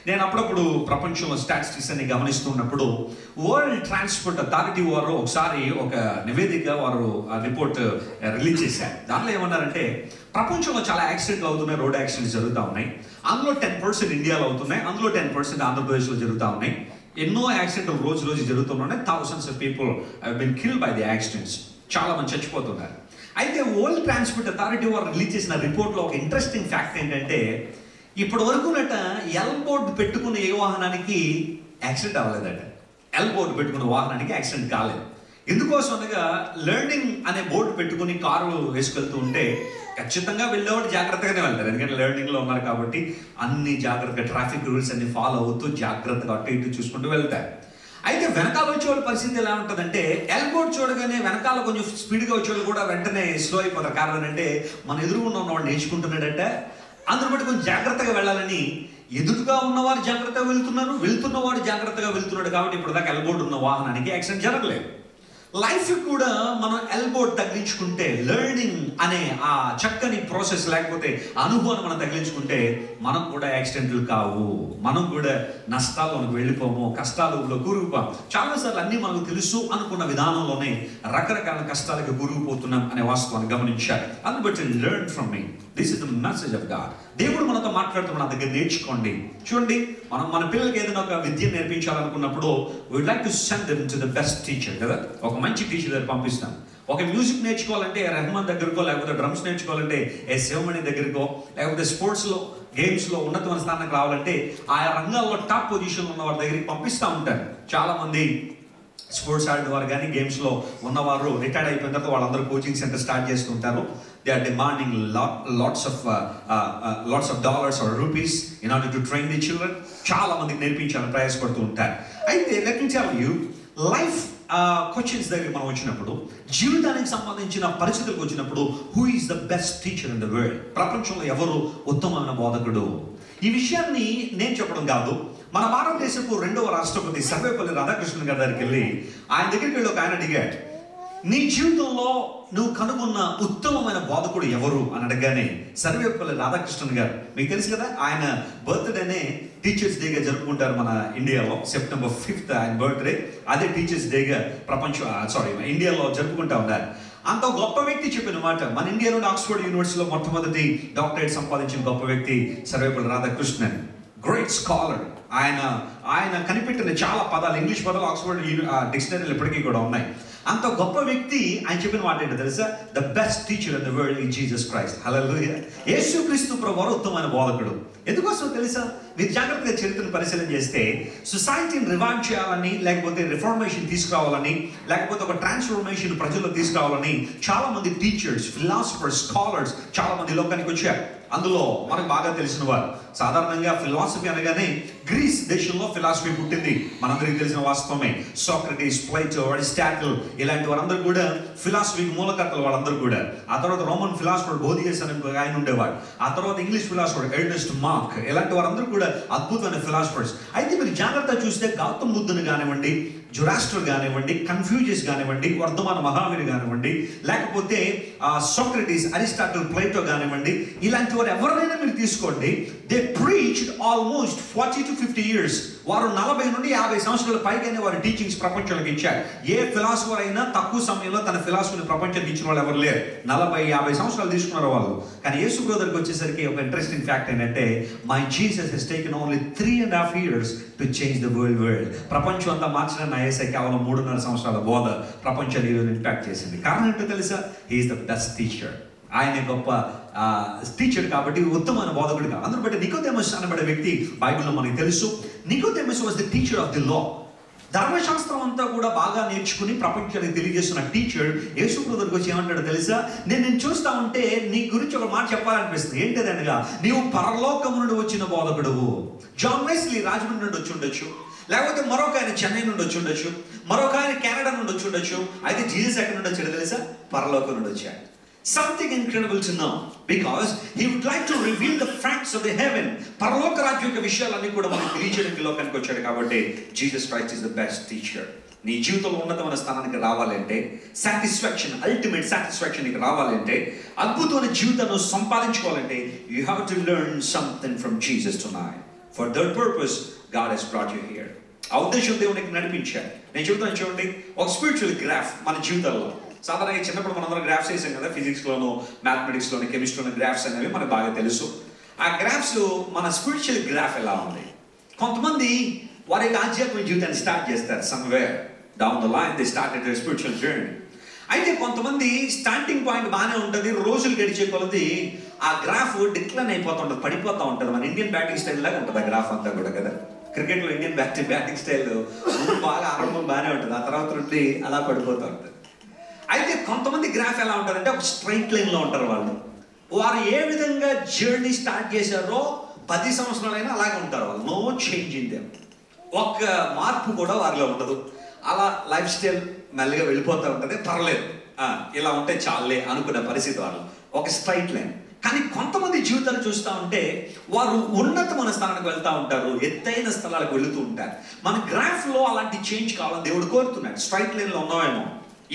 నేను అప్పుడప్పుడు ప్రపంచంలో స్టాటిస్టిక్స్ అన్ని గమనిస్తున్నప్పుడు వరల్డ్ ట్రాన్స్పోర్ట్ అథారిటీ వారు ఒకసారి ఒక నివేదిక వారు రిపోర్ట్ రిలీజ్ చేశారు. దాంట్లో ఏమన్నారంటే ప్రపంచంలో చాలా యాక్సిడెంట్లు అవుతున్నాయి, రోడ్ యాక్సిడెంట్స్ జరుగుతూ ఉన్నాయి. అందులో 10% ఇండియాలో అవుతున్నాయి, అందులో 10% ఆంధ్రప్రదేశ్లో జరుగుతూ ఉన్నాయి. ఎన్నో యాక్సిడెంట్లు రోజు జరుగుతున్నాయి. Thousands of people have been killed by the accidents. చాలా మంది చచ్చిపోతున్నారు. అయితే వరల్డ్ ట్రాన్స్పోర్ట్ అథారిటీ వారు రిలీజ్ చేసిన రిపోర్ట్లో ఒక ఇంట్రెస్టింగ్ ఫ్యాక్ట్ ఏంటంటే ఇప్పటి వరకునట ఎల్బోర్డ్ పెట్టుకున్న ఏ వాహనానికి యాక్సిడెంట్ అవ్వలేదట. ఎల్బోర్డ్ పెట్టుకున్న వాహనానికి యాక్సిడెంట్ కాలేదు. ఎందుకోసం అనగా లెర్నింగ్ అనే బోర్డు పెట్టుకుని కారు వేసుకెళ్తూ ఉంటే ఖచ్చితంగా వెళ్ళేవాడు జాగ్రత్తగానే వెళ్తారు. ఎందుకంటే లెర్నింగ్లో ఉన్నారు కాబట్టి అన్ని జాగ్రత్తగా ట్రాఫిక్ రూల్స్ అన్ని ఫాలో అవుతూ జాగ్రత్తగా అటు ఇటు చూసుకుంటూ వెళ్తారు. అయితే వెనకాల వచ్చేవాళ్ళ పరిస్థితి ఎలా ఉంటుందంటే ఎల్బోర్డ్ చూడగానే వెనకాల కొంచెం స్పీడ్గా వచ్చేవాళ్ళు కూడా వెంటనే స్లో అయిపోతారు. కారణం అంటే మన ఎదురుగుండా ఉన్నవాడు నేర్చుకుంటున్నాడంటే అందరూ బట్టి కొంచెం జాగ్రత్తగా వెళ్ళాలని ఎదురుగా ఉన్నవారు జాగ్రత్తగా వెళ్తున్నవాడు జాగ్రత్తగా వెళ్తున్నాడు. కాబట్టి ఇప్పుడు దాకా ఎల్బోర్డ్ ఉన్న వాహనానికి యాక్సిడెంట్ జరగలేదు. లైఫ్ కూడా మనం ఎల్బోర్డ్ తగిలించుకుంటే లెర్నింగ్ అనే ఆ చక్కని ప్రాసెస్ లేకపోతే అనుభవం మనం తగిలించుకుంటే మనం కూడా యాక్సిడెంట్లు కావు, మనం కూడా నష్టాల్లోకి వెళ్ళిపోము, కష్టాలలో కూరుకుపోం. చాలాసార్లు అన్నీ మనకు తెలుసు అనుకున్న విధానంలోనే రకరకాల కష్టాలకు కూరుకుపోతున్నాం అనే వాస్తవాన్ని గమనించాలి. అందుని బట్టి learn from me. This is the message of God. దేవుడు మనతో మాట్లాడుతూ మన దగ్గర నేర్చుకోండి. చూడండి, మనం మన పిల్లలకి ఏదైనా ఒక విద్య నేర్పించాలనుకున్నప్పుడు would like to send them to the best teacher కదా. ఒక మంచి టీచర్ దగ్గర పంపిస్తాం. ఒక మ్యూజిక్ నేర్చుకోవాలంటే రెహమాన్ దగ్గరకో, లేకపోతే డ్రమ్స్ నేర్చుకోవాలంటే శివమణి దగ్గరకో, లేకపోతే స్పోర్ట్స్లో గేమ్స్లో ఉన్నతమైన స్థానానికి రావాలంటే ఆయా రంగాల్లో టాప్ పొజిషన్లో ఉన్న వారి దగ్గరికి పంపిస్తూ ఉంటారు. చాలామంది స్పోర్ట్స్ ఆడేవారు కానీ గేమ్స్లో ఉన్నవారు రిటైర్డ్ అయిపోయిన తర్వాత వాళ్ళందరూ కోచింగ్ సెంటర్ స్టార్ట్ చేస్తుంటారు. They are demanding lots of dollars or rupees in order to train the children. చాలా మందికి నేర్పించాలని ప్రయాసపడుతూ ఉంటారు. అయితే let me tell you, life questions దగ్గర మనం వచ్చినప్పుడు, జీవితానికి సంబంధించిన పరిస్థితులకు వచ్చినప్పుడు, who is the best teacher in the world? ప్రపంచంలో ఎవరు ఉత్తమమైన బోధకుడు? ఈ విషయాన్ని నేను చెప్పడం కాదు, మన భారతదేశపు 2వ రాష్ట్రపతి సర్వేపల్లి రాధాకృష్ణన్ గారి దగ్గరికి వెళ్ళి ఆయన దగ్గరికి వెళ్ళి ఒక ఆయన అడిగాడు, నీ జీవితంలో నువ్వు కనుగొన్న ఉత్తమమైన బోధకుడు ఎవరు అని అడగగానే సర్వేపల్లి రాధాకృష్ణన్ గారు, మీకు తెలుసు కదా, ఆయన బర్త్డేనే టీచర్స్ డేగా జరుపుకుంటారు మన ఇండియాలో. September 5th ఆయన బర్త్డే. అదే టీచర్స్ డేగా ఇండియాలో జరుపుకుంటా ఉన్నారు. అంత గొప్ప వ్యక్తి చెప్పిన మాట. మన ఇండియాలోని ఆక్స్ఫర్డ్ యూనివర్సిటీలో మొట్టమొదటి డాక్టరేట్ సంపాదించిన గొప్ప వ్యక్తి సర్వేపల్లి రాధాకృష్ణన్. Great scholar. ఆయన కనిపెట్టిన చాలా పదాలు, ఇంగ్లీష్ పదాలు ఆక్స్ఫర్డ్ డిక్షనరీలు ఇప్పటికీ కూడా ఉన్నాయి. అంత గొప్ప వ్యక్తి ఆయన చెప్పిన మాట ఏంటో తెలుసా? The best teacher in the world is Jesus Christ. Hallelujah. యేసుక్రీస్తు ప్రభువారు ఉత్తమమైన బోధకుడు. ఎందుకోసం తెలుసా? మీరు జాగ్రత్తగా చరిత్రను పరిశీలన చేస్తే సొసైటీని రివైవ్ చేయాలని, లేకపోతే రిఫార్మేషన్ తీసుకురావాలని, లేకపోతే ఒక ట్రాన్స్ఫర్మేషన్ ప్రజల్లో తీసుకురావాలని చాలా మంది టీచర్స్, ఫిలాసఫర్స్, స్కాలర్స్ చాలా మంది లోకానికి వచ్చారు. అందులో మనకు బాగా తెలిసిన వారు సాధారణంగా ఫిలాసఫీ అనగానే గ్రీస్ దేశంలో ఫిలాసఫీ పుట్టింది, మనందరికీ తెలిసిన వాస్తవమే. సోక్రటీస్, ప్లేటో, అరిస్టాటిల్ ఇలాంటి వారందరూ కూడా ఫిలాసఫీకి మూలకర్తలు వాళ్ళందరూ కూడా. ఆ తర్వాత రోమన్ ఫిలాసఫర్ బోధియస్ అని ఆయన ఉండేవాడు. ఆ తర్వాత ఇంగ్లీష్ ఫిలాసఫర్ ఎర్నెస్ట్ మార్క్, ఇలాంటి వారందరూ కూడా అద్భుతమైన ఫిలాసఫర్స్. అయితే మీరు జాగ్రత్త చూస్తే గౌతమ్ బుద్ధుని కానివ్వండి, జొరాస్టర్ కానివ్వండి, కన్ఫ్యూజియస్ కానివ్వండి, వర్ధమాన మహావీర్ కానివ్వండి, లేకపోతే సోక్రటీస్, అరిస్టాటిల్, ప్లేటో కానివ్వండి, ఇలాంటి వారు ఎవరైనా మీరు తీసుకోండి, they preached almost 40 to 50 years. వారు 40 నుండి 50 సంవత్సరాల పైగానే వారి టీచింగ్స్ ప్రపంచానికి ఇచ్చారు. ఏ ఫిలాసఫర్ అయినా తక్కువ సమయంలో తన ఫిలాసఫీని ప్రపంచానికి ఇచ్చిన వాళ్ళు ఎవరు లేరు. 40-50 సంవత్సరాలు తీసుకున్నారు వాళ్ళు. కానీ యేసు బ్రదర్కి వచ్చేసరికి ఒక ఇంట్రెస్టింగ్ ఫ్యాక్ట్ ఏంటంటే, my Jesus he's taken only 3.5 years to change the world. ప్రపంచం అంతా మార్చిన నా యేసయ్య కేవలం 3.5 సంవత్సరాల బోధ ప్రపంచాన్ని ఇంపాక్ట్ చేసింది. కారణం ఏంటో తెలుసా? He is the best teacher. ఆయన గొప్ప టీచర్ కాబట్టి ఉత్తమమైన బోధకుడు కాదు. అందులో బట్టి నికోదేమస్ అనబడే వ్యక్తి బైబిల్లో మనకు తెలుసు. Nicodemus was the teacher of the law. ధర్మశాస్త్రం అంతా కూడా బాగా నేర్చుకుని ప్రపంచానికి తెలియజేస్తున్న టీచర్ యేసు బ్రదర్కి వచ్చి ఏమంటాడో తెలుసా? నేను చూస్తా ఉంటే నీ గురించి ఒక మాట చెప్పాలనిపిస్తుంది. ఏంటిదనగా, నీవు పరలోకము నుండి వచ్చిన బోధకుడువు. జాన్ వెస్లీ రాజమండ్రి నుండి వచ్చి ఉండొచ్చు, లేకపోతే మరొక ఆయన చెన్నై నుండి వచ్చి ఉండొచ్చు, మరొక ఆయన కెనడా నుండి వచ్చి ఉండొచ్చు. అయితే జీసస్ ఎక్కడ నుండి వచ్చాడు తెలుసా? పరలోకం నుండి వచ్చాడు. Something incredible to know, because he would like to reveal the facts of the heaven. పరలోక రాజ్యం యొక్క విషయాలన్నీ కూడా మనకు తెలియజేయడానికి లోకానికి వచ్చాడు. కాబట్టి Jesus Christ is the best teacher. నీ జీవితంలో ఉన్నతమైన స్థానానికి రావాలంటే, సాటిస్ఫాక్షన్, అల్టిమేట్ సాటిస్ఫాక్షన్ నీకు రావాలంటే, అద్భుతమైన జీవితాన్ని సంపాదించుకోవాలంటే, you have to learn something from Jesus tonight. For that purpose God has brought you here. ఆ ఉద్దేశం దేవునికి నడిపించాడు. నేను చెబుతాను చూడండి, ఒక స్పిరిచువల్ గ్రాఫ్ మన జీవితాల్లో సాధారణంగా చిన్నప్పుడు మనందరం గ్రాఫ్స్ వేసాం కదా, ఫిజిక్స్లోను, మ్యాథమెటిక్స్లోను, కెమిస్ట్రీలోను గ్రాఫ్స్ అనేవి మనకు బాగా తెలుసు. ఆ గ్రాఫ్స్ మన స్పిరిచువల్ గ్రాఫ్ ఎలా ఉంది. కొంతమంది వారి యొక్క ఆధ్యాత్మిక జీవితాన్ని స్టార్ట్ చేస్తారు, somewhere down the line they started their spiritual journey. అయితే కొంతమంది స్టార్టింగ్ పాయింట్ బాగానే ఉంటుంది, రోజులు గడిచే కొలది ఆ గ్రాఫ్ డిక్లైన్ అయిపోతుంటుంది, పడిపోతూ ఉంటుంది. మన ఇండియన్ బ్యాటింగ్ స్టైల్ లాగా ఉంటుంది ఆ గ్రాఫ్ అంతా కూడా కదా. క్రికెట్లో ఇండియన్ బ్యాటింగ్ స్టైల్ బాగా ఆరంభం బాగానే ఉంటుంది, ఆ తర్వాత నుండి అలా పడిపోతూ ఉంటుంది. అయితే కొంతమంది గ్రాఫ్ ఎలా ఉంటుందంటే ఒక స్ట్రైట్ లైన్లో ఉంటారు వాళ్ళు. వారు ఏ విధంగా జర్నీ స్టార్ట్ చేశారో 10 సంవత్సరాలైనా అలాగే ఉంటారు వాళ్ళు. నో చేంజ్ ఇన్ దెమ్, ఒక్క మార్పు కూడా వారిలో ఉండదు. అలా లైఫ్ స్టైల్ మెల్లగా వెళ్ళిపోతూ ఉంటుంది, పర్లేదు ఇలా ఉంటే చాలే అనుకునే పరిస్థితి వాళ్ళు, ఒక స్ట్రైట్ లైన్. కానీ కొంతమంది జీవితాలు చూస్తూ ఉంటే వారు ఉన్నతమైన స్థానానికి వెళ్తూ ఉంటారు, ఎత్తైన స్థలాలకు వెళుతూ ఉంటారు. మన గ్రాఫ్లో అలాంటి చేంజ్ కావాలని దేవుడు కోరుతున్నాడు. స్ట్రైట్ లైన్లో ఉన్నామేమో,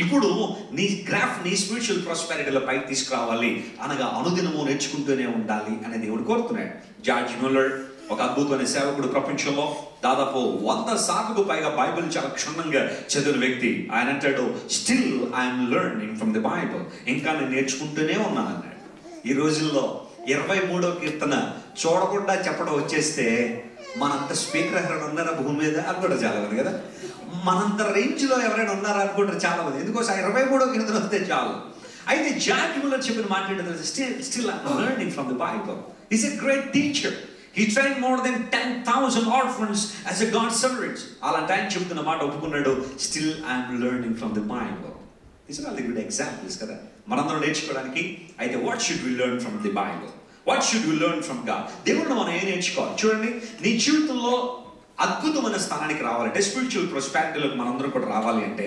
ఇప్పుడు నీ గ్రాఫ్ నీ స్పిరిచువల్ ప్రాస్పెరిటీలో పైకి తీసుకురావాలి అనగా అనుదినము నేర్చుకుంటూనే ఉండాలి అని దేవుడు కోరుతున్నాడు. జార్జ్ మ్యూల్లర్ ఒక అద్భుతమైన సేవకుడు, ప్రపంచంలో దాదాపు 100 సార్లకు పైగా బైబిల్ చాలా క్షుణ్ణంగా చదివిన వ్యక్తి. ఆయన అంటాడు, still I'm learning from the Bible, ఇంకా నేను నేర్చుకుంటూనే ఉన్నాను అన్నాడు. ఈ రోజుల్లో 23వ కీర్తన చూడకుండా చెప్పడం వచ్చేస్తే మనంత స్పీకర్ ఎవరైనా ఉన్నారా భూమి మీద అనుకుంటారు చాలా మంది కదా. మనంత రేంజ్లో ఎవరైనా ఉన్నారా అనుకుంటారు చాలా మంది. ఎందుకోసం 23వ కీర్తన వస్తే చాలు. అయితే జార్జ్ మ్యూల్లర్ చెప్పిన మాట ఏంటంటే, still I'm learning from the Bible. Is a great teacher. He trained more than 10,000 orphans as a God servant. అలాంటి ఆయన చెప్తున్న మాట ఒప్పుకున్నాడు, still I'm learning from the Bible. These are all the good examples కదా మనందరం నేర్చుకోవడానికి. అయితే what should we learn from the Bible? What should we learn from God? దేవుడిని మనం ఏం నేర్చుకోవాలి? చూడండి, నీ జీవితంలో అద్భుతమైన స్థానానికి రావాలంటే, స్పిరిచువల్ ప్రాస్పెరిటీలోకి మనందరం కూడా రావాలి అంటే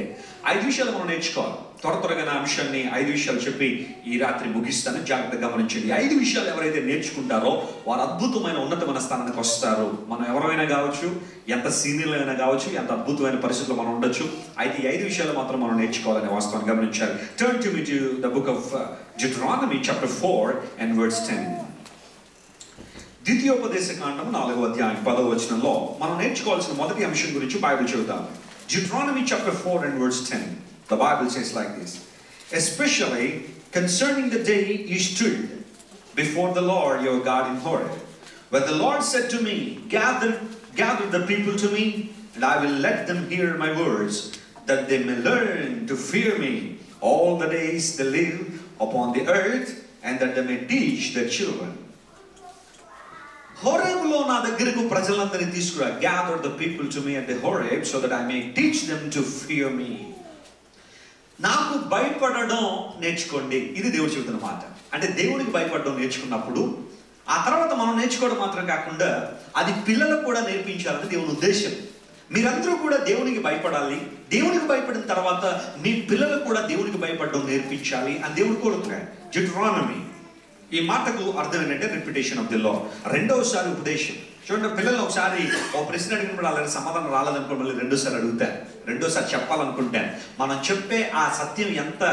5 విషయాలు మనం నేర్చుకోవాలి. త్వరగా నా అంశాన్ని 5 విషయాలు చెప్పి ఈ రాత్రి ముగిస్తాను, జాగ్రత్తగా గమనించండి. 5 విషయాలు ఎవరైతే నేర్చుకుంటారో వారు అద్భుతమైన ఉన్నతమైన స్థానానికి వస్తారు. మనం ఎవరైనా కావచ్చు, ఎంత సీనియర్లు అయినా కావచ్చు, ఎంత అద్భుతమైన పరిస్థితుల్లో మనం ఉండొచ్చు. అయితే ఈ 5 విషయాలు మాత్రం మనం నేర్చుకోవాలనే వాస్తవాన్ని గమనించాలి. Turn to me to the book of Deuteronomy chapter 4 and verse 10. ద్వితీయోపదేశ కాండము 4వ అధ్యాయం 10వ వచనంలో మనం నేర్చుకోవాల్సిన మొదటి అంశం గురించి బైబిల్ చెబుతాం. Deuteronomy chapter 4 and verse 10. The Bible says like this: especially concerning the day you stood before the Lord your God in Horeb, where the Lord said to me, gather the people to me, and I will let them hear my words, that they may learn to fear me all the days they live upon the earth, and that they may teach their children. హోరేబులో నా దగ్గరకు ప్రజలందరినీ తీసుకురా. Gather the people to me at the Horeb so that I may teach them to fear me. నాకు భయపడడం నేర్చుకోండి. ఇది దేవుడు చెబుతున్న మాట. అంటే దేవుడికి భయపడడం నేర్చుకున్నప్పుడు ఆ తర్వాత మనం నేర్చుకోవడం మాత్రం కాకుండా అది పిల్లలకు కూడా నేర్పించాలని దేవుని ఉద్దేశం. మీరందరూ కూడా దేవునికి భయపడాలి. దేవునికి భయపడిన తర్వాత మీ పిల్లలకు కూడా దేవునికి భయపడడం నేర్పించాలి అని దేవుడు కోరుతున్నాడు. Deuteronomy. ఈ మాటకు అర్థం ఏంటంటే రిపిటేషన్ ఆఫ్ ది లా, రెండవసారి ఉపదేశం. చూడండి, పిల్లలు ఒకసారి ఒక ప్రశ్న అడిగినప్పుడు అలాగే సమాధానం రాలేదనుకో మళ్ళీ రెండోసారి అడుగుతారు, రెండోసారి చెప్పాలనుకుంటాను. మనం చెప్పే ఆ సత్యం ఎంత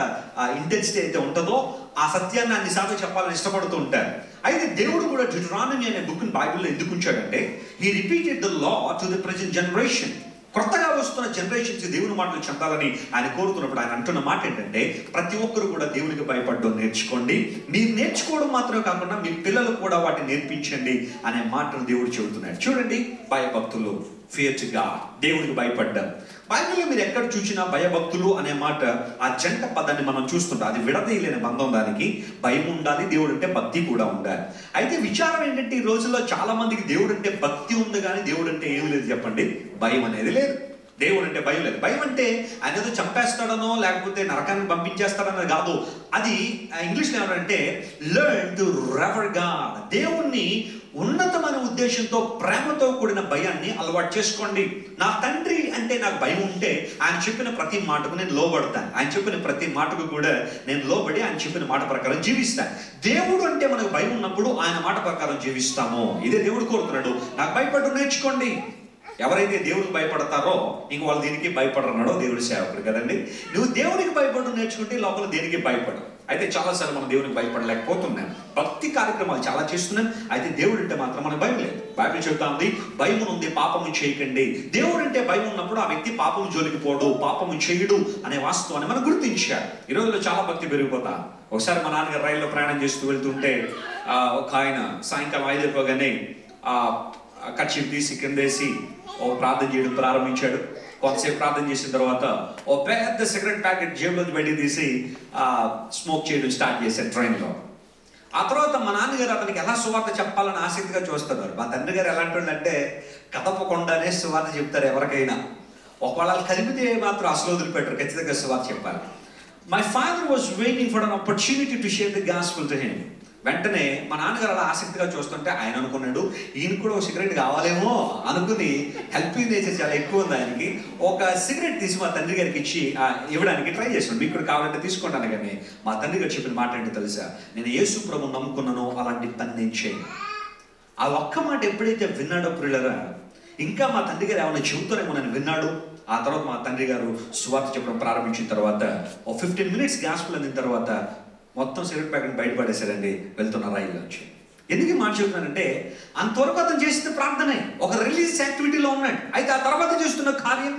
ఇంటెన్సిటీ అయితే ఉంటుందో ఆ సత్యాన్ని అన్నిసార్లు చెప్పాలని ఇష్టపడుతూ ఉంటారు. అయితే దేవుడు కూడా Deuteronomy అనే బుక్ బైబిల్లో ఎందుకు ఉంచాడంటే, he repeated the law to the present generation. కొత్తగా వస్తున్న జనరేషన్స్ దేవుని మాటలు చెందాలని ఆయన కోరుతున్నప్పుడు ఆయన అంటున్న మాట ఏంటంటే, ప్రతి ఒక్కరు కూడా దేవునికి భయపడడం నేర్చుకోండి. మీరు నేర్చుకోవడం మాత్రమే కాకుండా మీ పిల్లలకు కూడా వాటిని నేర్పించండి అనే మాటను దేవుడు చెబుతున్నాడు. చూడండి, భయభక్తులు, ఫియర్ టు గాడ్, దేవునికి భయపడ్డం. బైబిల్లో మీరు ఎక్కడ చూసినా భయభక్తులు అనే మాట ఆ జంట పదాన్ని మనం చూస్తుంటాం. అది విడదీయలేని బంధం. దానికి భయం ఉండాలి, దేవుడు అంటే భక్తి కూడా ఉండాలి. అయితే విచారం ఏంటంటే, ఈ రోజుల్లో చాలా మందికి దేవుడు అంటే భక్తి ఉంది కానీ దేవుడు అంటే ఏమి లేదు. చెప్పండి, భయం అనేది లేదు. దేవుడు అంటే భయం లేదు. భయం అంటే ఆయన ఏదో చంపేస్తాడనో లేకపోతే నరకానికి పంపించేస్తాడనో కాదు. అది ఇంగ్లీష్లో ఏమంటే లెర్న్ టు రెవర్ గాడ్. దేవుణ్ణి ఉన్నతమైన ఉద్దేశంతో ప్రేమతో కూడిన భయాన్ని అలవాటు చేసుకోండి. నా తండ్రి అంటే నాకు భయం ఉంటే ఆయన చెప్పిన ప్రతి మాటకు నేను లోబడతాను. ఆయన చెప్పిన ప్రతి మాటకు కూడా నేను లోబడి ఆయన చెప్పిన మాట ప్రకారం జీవిస్తాను. దేవుడు అంటే మనకు భయం ఉన్నప్పుడు ఆయన మాట ప్రకారం జీవిస్తాము. ఇదే దేవుడు కోరుతున్నాడు. నాకు భయపడడం నేర్చుకోండి. ఎవరైతే దేవుడికి భయపడతారో ఇంక వాళ్ళు దేనికి భయపడరన్నాడో దేవుడి సేవకుడు కదండి. నువ్వు దేవునికి భయపడడం నేర్చుకుంటే లోపల దేనికి భయపడవు. అయితే చాలాసార్లు మనం దేవునికి భయపడలేకపోతున్నాం. భక్తి కార్యక్రమాలు చాలా చేస్తున్నాం, అయితే దేవుడు అంటే మాత్రం మనకు భయం లేదు. బైబిల్ చెబుతా ఉంది, భయం ఉంది పాపము చేయకండి. దేవుడు అంటే భయం ఉన్నప్పుడు ఆ వ్యక్తి పాపము జోలికి పోడు, పాపము చేయడు అనే వాస్తవాన్ని మనం గుర్తించారు. ఈ రోజుల్లో చాలా భక్తి పెరిగిపోతా. ఒకసారి మా నాన్నగారు రైల్లో ప్రయాణం చేస్తూ వెళ్తుంటే ఒక ఆయన సాయంకాలం 5 అయిపోగానే కర్చీఫ్ తీసి కిందేసి ఓ ప్రార్థన చేయడం ప్రారంభించాడు. కొంతసేపు ప్రార్థన చేసిన తర్వాత ఓ పెద్ద సిగరెట్ ప్యాకెట్ జేబులోంచి బయటికి తీసి స్మోక్ చేయడం స్టార్ట్ చేశాడు ట్రైన్లో. ఆ తర్వాత మా నాన్నగారు అతనికి ఎలా సువార్త చెప్పాలని ఆసక్తిగా చూస్తున్నారు. మా తండ్రి గారు ఎలాంటి అంటే కదపకుండానే సువార్త చెప్తారు ఎవరికైనా. ఒకవేళ కలిపితే మాత్రం అసలు వదిలిపెట్టరు, ఖచ్చితంగా సువార్త చెప్పాలి. My father was waiting for an opportunity to share the gospel to him. వెంటనే మా నాన్నగారు అలా ఆసక్తిగా చూస్తుంటే ఆయన అనుకున్నాడు, ఈయన కూడా ఒక సిగరెట్ కావాలేమో అనుకుని, హెల్పింగ్ నేచర్ చాలా ఎక్కువ ఉంది ఆయనకి. ఒక సిగరెట్ తీసి మా తండ్రి గారికి ఇచ్చి ఇవ్వడానికి ట్రై చేసాడు. మీకు కూడా కావాలంటే తీసుకుంటాను. కానీ మా తండ్రి గారు చెప్పిన మాట ఏంటో తెలుసా? నేను యేసు ప్రభువుని నమ్ముకున్నానో అలాంటి పని నేను చేయను. ఆ ఒక్క మాట ఎప్పుడైతే విన్నాడో ప్రియులరా, ఇంకా మా తండ్రి గారు ఏమైనా చెబుతారేమో నేను విన్నాడు. ఆ తర్వాత మా తండ్రి గారు సువార్త చెప్పడం ప్రారంభించిన తర్వాత ఓ 15 మినిట్స్ గాస్పెల్ అందిన తర్వాత మొత్తం సిగరెట్ ప్యాకెట్ బయటపడేశారండి వెళ్తున్న రైల్లోంచి. ఎందుకు మాట చెప్తున్నానంటే, అంతవరకు అతను చేసిన ప్రార్థనే ఒక రిలీజియస్ యాక్టివిటీలో ఉన్నాడు. అయితే ఆ తర్వాత చేస్తున్న కార్యం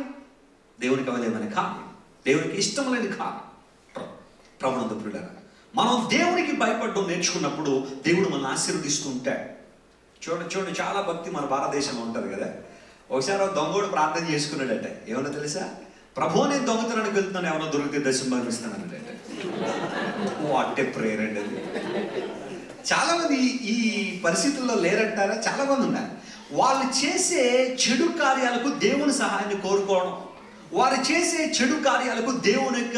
దేవునికి అవలేమనే కార్యం, దేవునికి ఇష్టం లేని కార్యం. ప్రభునందు ప్రియులారా, మనం దేవునికి భయపడడం నేర్చుకున్నప్పుడు దేవుడు మనల్ని ఆశీర్వదిస్తూ ఉంటాడు. చూడండి చాలా భక్తి మన భారతదేశంలో ఉంటుంది కదా. ఒకసారి దొంగోడు ప్రార్థన చేసుకున్నాడట. ఏమన్నా తెలుసా? ప్రభు నేను దొంగతనానికి వెళ్తున్నాను, ఏమన్నా దొరికితే దశంభాగం ఇస్తానంటే. వాట్ ఏ ప్రేయర్ అండి అది. చాలా మంది ఈ పరిస్థితుల్లో లేరంటారా? చాలా మంది ఉన్నారు. వాళ్ళు చేసే చెడు కార్యాలకు దేవుని సహాయాన్ని కోరుకోవడం, వారు చేసే చెడు కార్యాలకు దేవుని యొక్క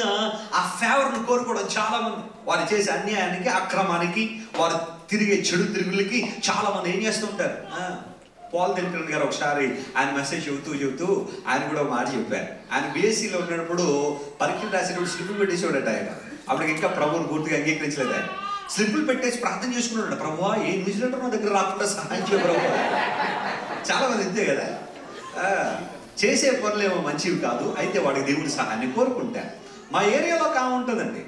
ఆ ఫేవర్ను కోరుకోవడం చాలా మంది. వారు చేసే అన్యాయానికి, అక్రమానికి, వారు తిరిగే చెడు తిరుగులకి చాలా మంది ఏం చేస్తుంటారు. పాల్ దిల్కన్ గారు ఒకసారి ఆయన మెసేజ్ చెబుతూ ఆయన కూడా ఒక మాట చెప్పారు. ఆయన బీఎస్సీలో ఉన్నప్పుడు పరీక్షలు రాసేటప్పుడు స్లిప్పులు పెట్టేసేవాడట ఆయన. అప్పటికి ఇంకా ప్రభువుని పూర్తిగా అంగీకరించలేదు ఆయన. స్లిప్పులు పెట్టేసి ప్రార్థన చేసుకున్నాడు, ప్రభువా ఏ న్యూజిలాండ్ నా దగ్గర రాకుండా సహాయం చేయ ప్రభు. చాలా మంది ఇంతే కదా, చేసే పనులేమో మంచివి కాదు, అయితే వాడికి దేవుడి సహాయాన్ని కోరుకుంటారు. మా ఏరియాలో ఉంటుందండి.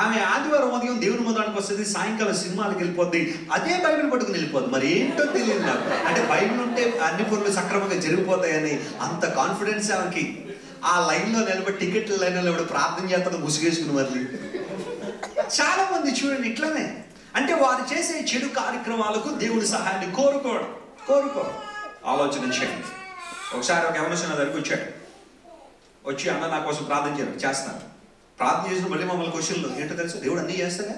ఆమె ఆదివారం ఉదయం దేవుని మందిరానికి వస్తుంది, సాయంకాలం సినిమాలకు వెళ్ళిపోద్ది, అదే బైబిల్ పట్టుకుని వెళ్ళిపోద్ది. మరి ఏంటో తెలియదు నాకు. అంటే బైబిల్ ఉంటే అన్ని పనులు సక్రమంగా జరిగిపోతాయని అంత కాన్ఫిడెన్స్ ఆమెకి. ఆ లైన్లో నిలబడి టికెట్ల లైన్లో నిలబడి ప్రార్థన చేస్తాడు ముసుగేసుకుని వదిలి. చాలా మంది చూడండి ఇట్లనే. అంటే వారు చేసే చెడు కార్యక్రమాలకు దేవుడి సహాయాన్ని కోరుకోవడం. ఆలోచన చేయండి. ఒకసారి ఒక యవనస్తుడు నా దగ్గరికి వచ్చి అన్న నా కోసం ప్రార్థన చేస్తాను. ప్రార్థన చేసిన మళ్ళీ మమ్మల్ని క్వశ్చన్లు ఏంటో తెలుసు, దేవుడు అన్నీ చేస్తాగా,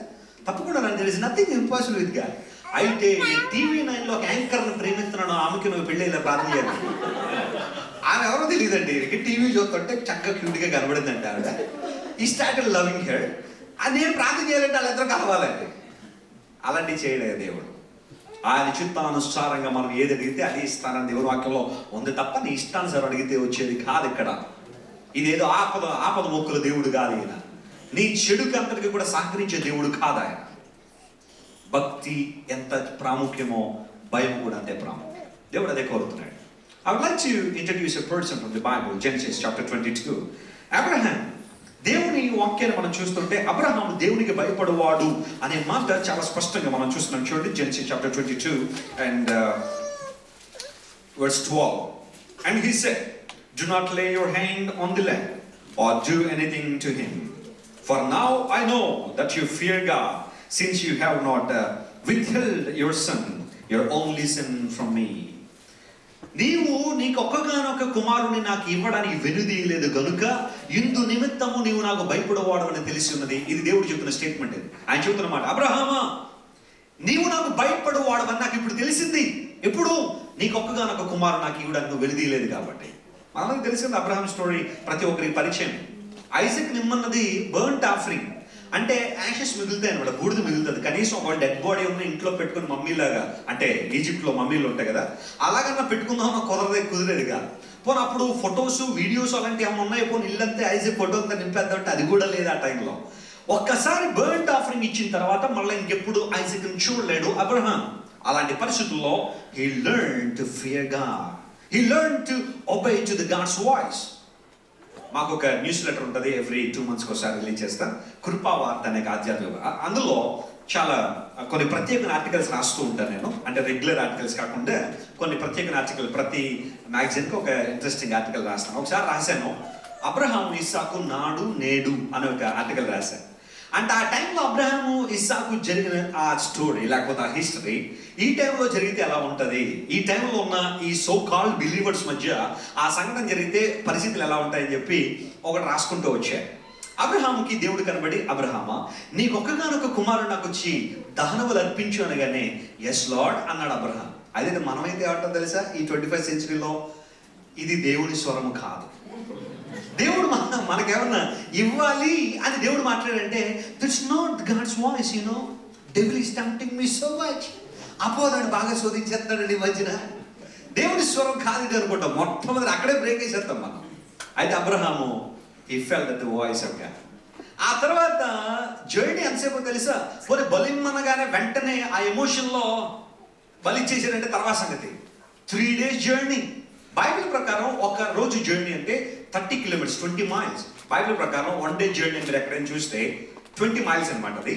తప్పకుండా నాకు తెలిసి నథింగ్ ఇంపాసిబుల్ విత్ గాడ్. అయితే టీవీ 9లో ఒక యాంకర్ను ప్రేమిస్తున్నాను, ఆమెకి నువ్వు పెళ్ళి ఇలా ప్రార్థన చేయాలి. ఆమె ఎవరో తెలియదండి, టీవీ చూస్తుంటే చక్కగా క్యూట్గా కనబడిందండి ఆవిడ. ఈ స్టార్టెడ్ లవింగ్ హెడ్. అది నేను ప్రార్థన చేయాలంటే వాళ్ళిద్దరూ కావాలండి. అలాంటివి చేయలేదు దేవుడు. ఆయన చిత్తానుసారంగా మనం ఏది అడిగితే అది ఇస్తానని దేవుని వాక్యంలో ఉంది తప్ప నీ ఇష్టానుసారం అడిగితే వచ్చేది కాదు. ఇక్కడ ఇదేదో ఆపద మొక్కుల దేవుడు కాదు ఆయన. నీ చెడుకు అంతటికి కూడా సహకరించే దేవుడు కాదు ఆయన. భక్తి ఎంత ప్రాముఖ్యమో భయం కూడా అంతే ప్రాముఖ్యం. దేవుడు అదే కోరుతున్నాడు. I would like to introduce a person from the Bible, Genesis chapter 22. Abraham. దేవుని వాక్యాన్ని మనం చూస్తుంటే అబ్రహాము దేవునికి భయపడేవాడు అనే మాట చాలా స్పష్టంగా మనం చూస్తున్నాం. చూడండి, Genesis chapter 22 and verse 12. And he said, do not lay your hand on the lad or do anything to him. For now I know that you fear God, since you have not withheld your son, your only son, from me. నీకు ఒక్కగానొక్క కుమారుని నాకు ఇవ్వడానికి వెనుదీయలేదు గనుక ఇందు నిమిత్తము నీవు నాకు భయపడవాడు అని తెలిసి ఉన్నది. ఇది దేవుడు చెప్తున్న స్టేట్మెంట్. ఇది ఆయన చెబుతున్న మాట. అబ్రహామా, నీవు నాకు భయపడవాడు అని నాకు ఇప్పుడు తెలిసింది. ఎప్పుడు? నీకు ఒక్కగానొక్క కుమారుడు నాకు ఇవ్వడానికి నువ్వు వెనుదీయలేదు కాబట్టి. మనకు తెలిసింది అబ్రహాం స్టోరీ ప్రతి ఒక్కరికి పరిచయం. ఐజాక్ నిమ్మన్నది బర్న్ట్ ఆఫరింగ్, అంటే యాషెస్ మిగులుతాయి అనమాట, బూడిద మిగులుతుంది. కనీసం ఒక డెడ్ బాడీ ఉన్న ఇంట్లో పెట్టుకుని మమ్మీలాగా, అంటే ఈజిప్ట్లో మమ్మీలు ఉంటాయి కదా, అలాగన్నా పెట్టుకుందామన్నా కుదిరేది కాదు. పోనీ అప్పుడు ఫొటోస్ వీడియోస్ అలాంటివి ఏమైనా ఉన్నాయి, పోనీ ఇల్లంతా ఐజాక్ ఫోటో అంతా నింపేద్దామంటే అది కూడా లేదు ఆ టైంలో. ఒక్కసారి బర్న్ట్ ఆఫరింగ్ ఇచ్చిన తర్వాత మళ్ళీ ఇంకెప్పుడు ఐజాక్ని చూడలేడు అబ్రహాం. అలాంటి పరిస్థితుల్లో he learned to fear God. He learned to obey to the God's voice. మాకు ఒక న్యూస్ లెటర్ ఉంటుంది, ఎవ్రీ 2 months ఒకసారి రిలీజ్ చేస్తాం, కృపావార్త అనే ఆధ్యాత్మిక. అందులో చాలా కొన్ని ప్రత్యేక ఆర్టికల్స్ రాస్తూ ఉంటాను నేను. అంటే రెగ్యులర్ ఆర్టికల్స్ కాకుండా కొన్ని ప్రత్యేక ఆర్టికల్, ప్రతి మ్యాగజైన్కి ఒక ఇంట్రెస్టింగ్ ఆర్టికల్ రాస్తాను. ఒకసారి రాశాను, అబ్రహాము ఇస్సాకు నాడు నేడు అనే ఒక ఆర్టికల్ రాశాను. అంటే ఆ టైంలో అబ్రహాము ఇస్సాకు జరిగిన ఆ స్టోరీ, లేకపోతే ఆ హిస్టరీ ఈ టైంలో జరిగితే ఎలా ఉంటుంది, ఈ టైంలో ఉన్న ఈ సో కాల్డ్ బిలీవర్స్ మధ్య ఆ సంఘటన జరిగితే పరిస్థితులు ఎలా ఉంటాయని చెప్పి ఒకటి రాసుకుంటూ వచ్చాయి. అబ్రహాముకి దేవుడు కనబడి, అబ్రహామా నీకు ఒక్కగానొక కుమారుడు నాకు వచ్చి దహనములు అర్పించు అనగానే ఎస్ లార్డ్ అన్నాడు అబ్రహాం. అదే మనమైతే ఏమంటాం తెలుసా, ఈ 21st centuryలో ఇది దేవుని స్వరము కాదు. దేవుడు మనకేమన్నా ఇవ్వాలి అని దేవుడు మాట్లాడంటే that's not God's voice. Devil is tempting me so much. అపోదాడు బాగా శోధించేస్తాడండి ఈ మధ్యన. దేవుడి స్వరం కాదు ఇది అనుకుంటాం, మొట్టమొదటి అక్కడే బ్రేక్ వేసేస్తాం మనం. అయితే Abraham he felt that the voice of God. ఆ తర్వాత జర్నీ ఎంతసేపు తెలుసా, పోనీ బలిమ్మనగానే వెంటనే ఆ ఎమోషన్లో బలి చేశారంటే తర్వాత సంగతి. 3 days జర్నీ. బైబిల్ ప్రకారం ఒక రోజు జర్నీ అంటే 30 kilometers, 20 miles. బైబిల్ ప్రకారం 1 day జర్నీ మీరు ఎక్కడైనా చూస్తే 20 miles అనమాట. అది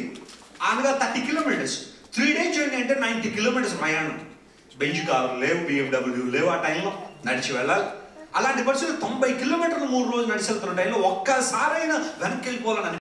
అనగా 30 kilometers. 3 days జర్నీ అంటే 90 kilometers ప్రయాణం. బెంజ్ కారు లేవు, BMW లేవు, ఆ టైంలో నడిచి వెళ్ళాలి. అలాంటి పరిస్థితులు 90 kilometers 3 రోజులు నడిచి వెళ్తున్న టైంలో ఒక్కసారైనా వెనక్కి వెళ్ళిపోవాలని